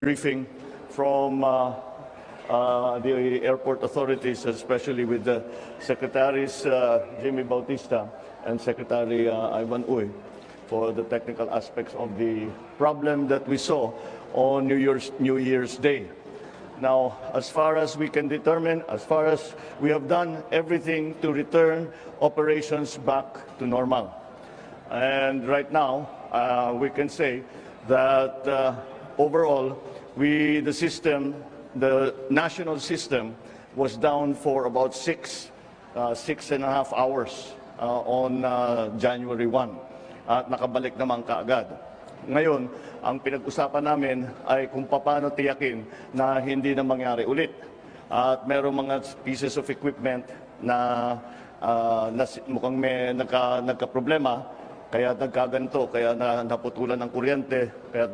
briefing from the airport authorities, especially with the Secretaries Jimmy Bautista and Secretary Ivan Uy, for the technical aspects of the problem that we saw on New Year's Day. Now, as far as we can determine, as far as we have done everything to return operations back to normal. And right now, we can say that overall, the national system was down for about six and a half hours on January 1. At nakabalik naman kaagad. Ngayon, ang pinag-usapan namin ay kung paano tiyakin na hindi na mangyari ulit. At merong mga pieces of equipment na mukhang may nagka-problema, kaya nagkaganto, kaya naputulan ng kuryente, kaya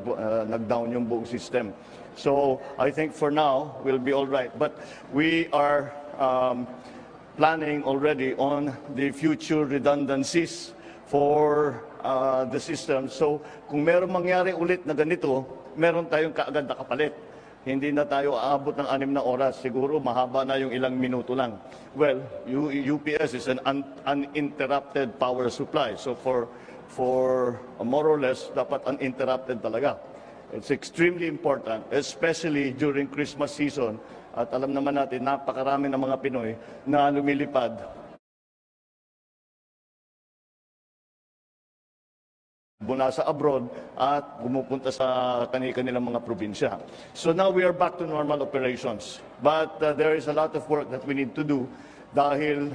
nag-down yung buong system. So I think for now, we'll be all right. But we are planning already on the future redundancies for the system. So kung meron mangyari ulit na ganito, meron tayong kaagad na kapalit. Hindi na tayo aabot ng 6 na oras. Siguro mahaba na yung ilang minuto lang. Well, UPS is an uninterrupted power supply. So for more or less, dapat uninterrupted talaga. It's extremely important, especially during Christmas season. At alam naman natin, napakarami ng mga Pinoy na lumilipad mula sa abroad at pumupunta sa kanilang mga probinsya. So now we are back to normal operations. But there is a lot of work that we need to do dahil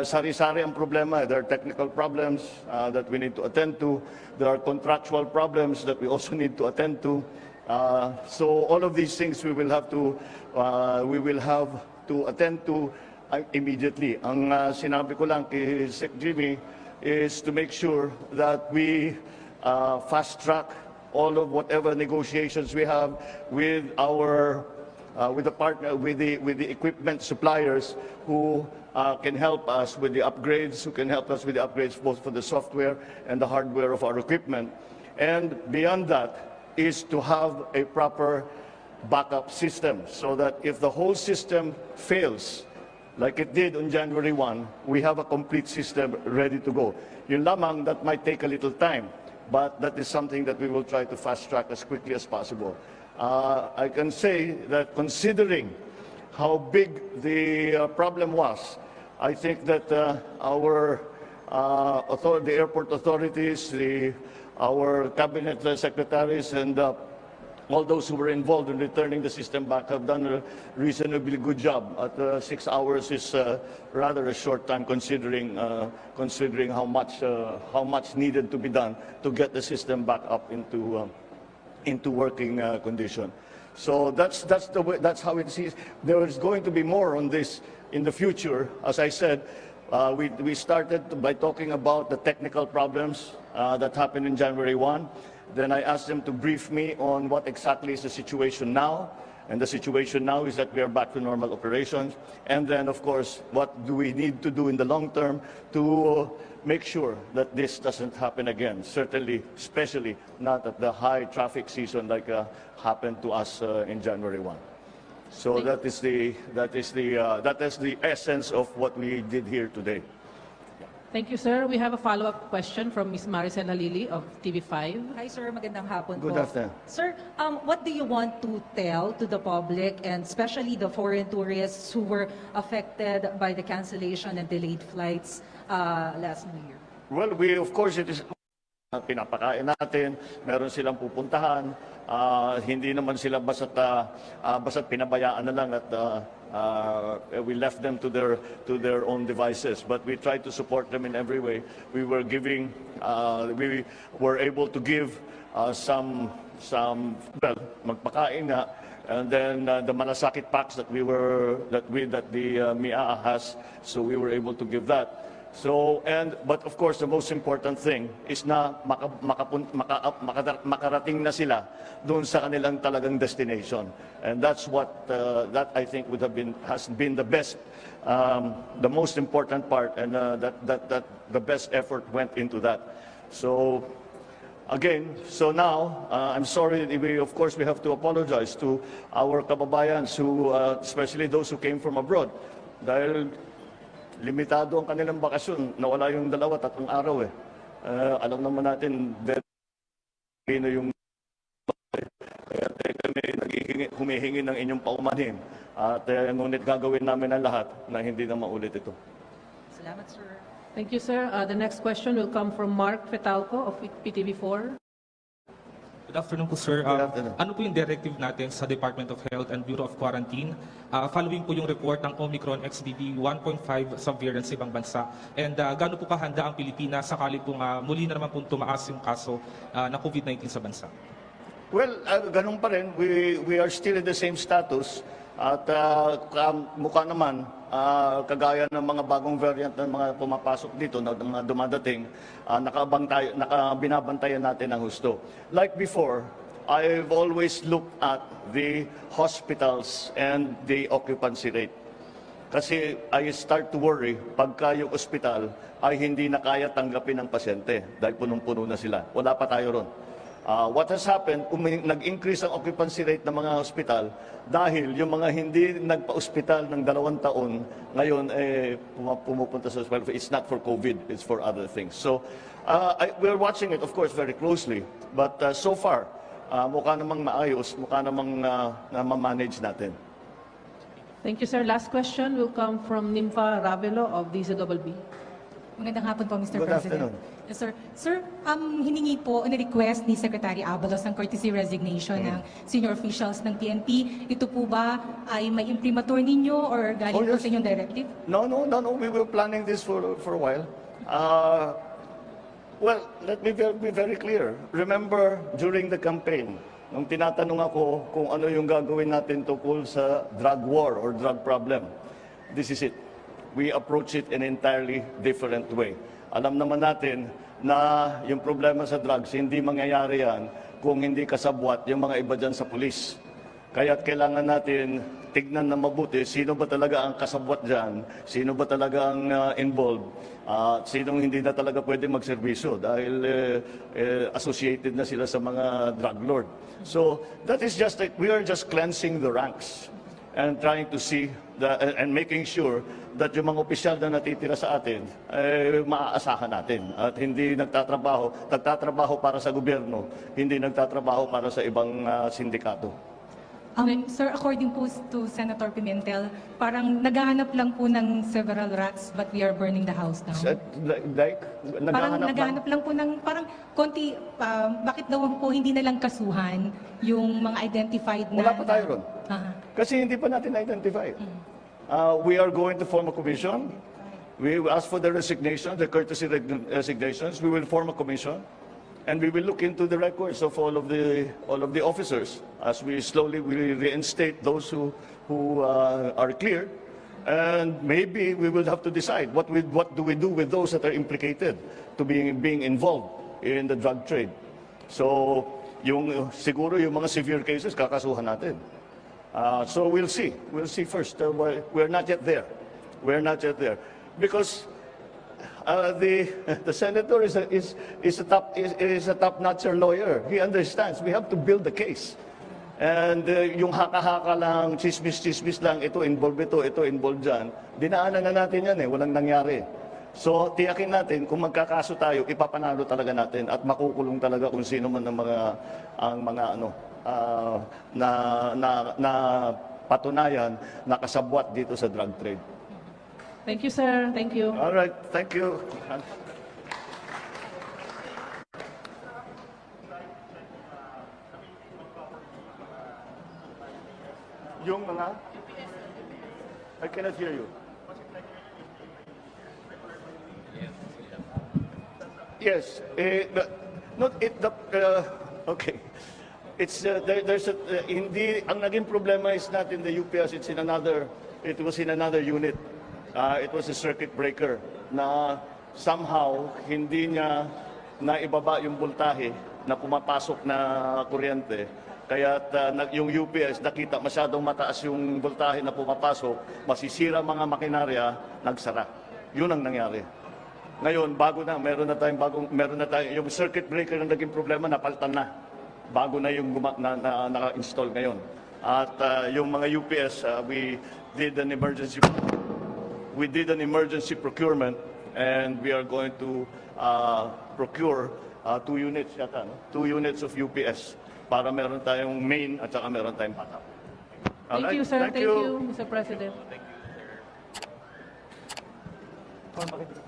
sari-sari ang problema. There are technical problems that we need to attend to. There are contractual problems that we also need to attend to. So all of these things we will have to attend to immediately. Ang sinabi ko lang kay Sec. Jimmy is to make sure that we fast-track all of whatever negotiations we have with the equipment suppliers who can help us with the upgrades, both for the software and the hardware of our equipment. And beyond that is to have a proper backup system so that if the whole system fails, like it did on January 1, we have a complete system ready to go. Yun lamang, that might take a little time, but that is something that we will try to fast-track as quickly as possible. I can say that considering how big the problem was, I think that the airport authorities, our cabinet secretaries, and all those who were involved in returning the system back have done a reasonably good job. At 6 hours is rather a short time considering how much needed to be done to get the system back up into working condition. So that's how it is. There is going to be more on this in the future. As I said, we started by talking about the technical problems that happened in January 1. Then I asked them to brief me on what exactly is the situation now. And the situation now is that we are back to normal operations. And then, of course, what do we need to do in the long term to make sure that this doesn't happen again? Certainly, especially not at the high traffic season like happened to us in January 1. So that is the essence of what we did here today. Thank you, sir. We have a follow-up question from Ms. Maricela Lili of TV5. Hi, sir. Magandang hapon po. Good afternoon. Sir, what do you want to tell to the public and especially the foreign tourists who were affected by the cancellation and delayed flights last New Year? Well, of course, it is pinapakain natin, meron silang pupuntahan, hindi naman sila basta't pinabayaan na lang at we left them to their own devices, but we tried to support them in every way. We were able to give some magpakain na, and then the malasakit packs that the NAIA has, so we were able to give that. So, but of course, the most important thing is na makarating na sila doon sa kanilang talagang destination. And that's what that I think has been the best, the most important part, and that the best effort went into that. So, Again, so now, I'm sorry, of course, we have to apologize to our kababayans who, especially those who came from abroad. Dahil limitado ang kanilang bakasyon, nawala yung 2-3 araw eh. Alam naman natin, very yung kaya kami humihingi ng inyong paumanhin. At ngunit gagawin namin ang lahat na hindi na maulit ito. Salamat, sir. Thank you, sir. The next question will come from Mark Fetalco of PTV4. Good afternoon po, sir. Good afternoon. Ano po yung directive natin sa Department of Health and Bureau of Quarantine following po yung report ng Omicron XBB 1.5 subvariant sa ibang bansa? And gaano po kahanda ang Pilipinas sakali po muli na naman po tumaas yung kaso ng COVID-19 sa bansa? Well, ganun pa rin. We are still in the same status. At mukha naman, kagaya ng mga bagong variant ng mga pumapasok dito, na mga dumadating, binabantayan natin ang husto. Like before, I've always looked at the hospitals and the occupancy rate. Kasi I start to worry pagka yung ospital ay hindi na kaya tanggapin ng pasyente dahil punong-puno na sila. Wala pa tayo ron. What has happened, nag-increase ang occupancy rate ng mga hospital dahil yung mga hindi nagpa-ospital ng 2 taon, ngayon pumupunta sa hospital. It's not for COVID, it's for other things. So we're watching it, of course, very closely. But so far, mukha namang maayos, mukha namang na-manage natin. Thank you, sir. Last question will come from Nympha Ravelo of DZBB. Magandang hapon po, Mr. Good President. afternoon. Yes, sir. Sir, hiningi po, request ni Secretary Abalos ang courtesy resignation ng senior officials ng PNP. Ito po ba ay may imprimatur ninyo or galing po yes. sa inyong directive? No. We were planning this for a while. Well, let me be very clear. Remember, during the campaign, nung tinatanong ako kung ano yung gagawin natin tungkol sa drug war or drug problem, this is it. We approach it in an entirely different way. Alam naman natin na yung problema sa drugs, hindi mangyayari yan kung hindi kasabwat yung mga iba dyan sa pulis. Kaya kailangan natin tignan na mabuti sino ba talaga ang kasabwat dyan, sino ba talaga ang involved, sinong hindi na talaga pwede magserbisyo dahil associated na sila sa mga drug lord. So that is just like, we are just cleansing the ranks and trying to see and making sure that yung mga opisyal na natitira sa atin maaasahan natin at hindi nagtatrabaho para sa gobyerno, hindi nagtatrabaho para sa ibang sindikato. Sir, according po to Senator Pimentel, parang naghahanap lang po ng several rats but we are burning the house down. Like, Parang naghahanap lang po ng parang konti, bakit daw po hindi na lang kasuhan yung mga identified na... Wala pa tayo ron. Kasi hindi pa natin na-identify. We are going to form a commission. We will ask for the resignation, the courtesy resignations. We will form a commission. And we will look into the records of all of the officers as we slowly will reinstate those who are clear. And maybe we will have to decide what do we do with those that are implicated to being involved in the drug trade. So siguro yung mga severe cases kakasuhan natin. So we'll see. We'll see first. We're not yet there. We're not yet there because the senator is a top-notcher lawyer. He understands. We have to build the case. And yung haka-haka lang, chismis lang, ito involved dyan, dinaanan na natin yan walang nangyari. So tiyakin natin kung magkakaso tayo, ipapanalo talaga natin at makukulong talaga kung sino man ang mga na patunayan na kasabwat dito sa drug trade. Thank you, sir. Thank you. All right, thank you. Yung mga I cannot hear you. Yes, okay. It's there's a hindi ang naging problema is not in the UPS, it was in another unit. It was a circuit breaker na somehow hindi niya naibaba yung voltahe na pumapasok na kuryente. Kaya yung UPS nakita masyadong mataas yung voltahe na pumapasok, masisira mga makinarya, nagsara. Yun ang nangyari. Ngayon, meron na tayong yung circuit breaker na naging problema, napalitan na. Bago na yung naka-install ngayon. At yung mga UPS, we did an emergency procurement, and we are going to procure 2 units yata, no? 2 units of UPS para meron tayong main at saka meron tayong backup. Thank you, sir. Thank you, Mr. President. Thank you, sir.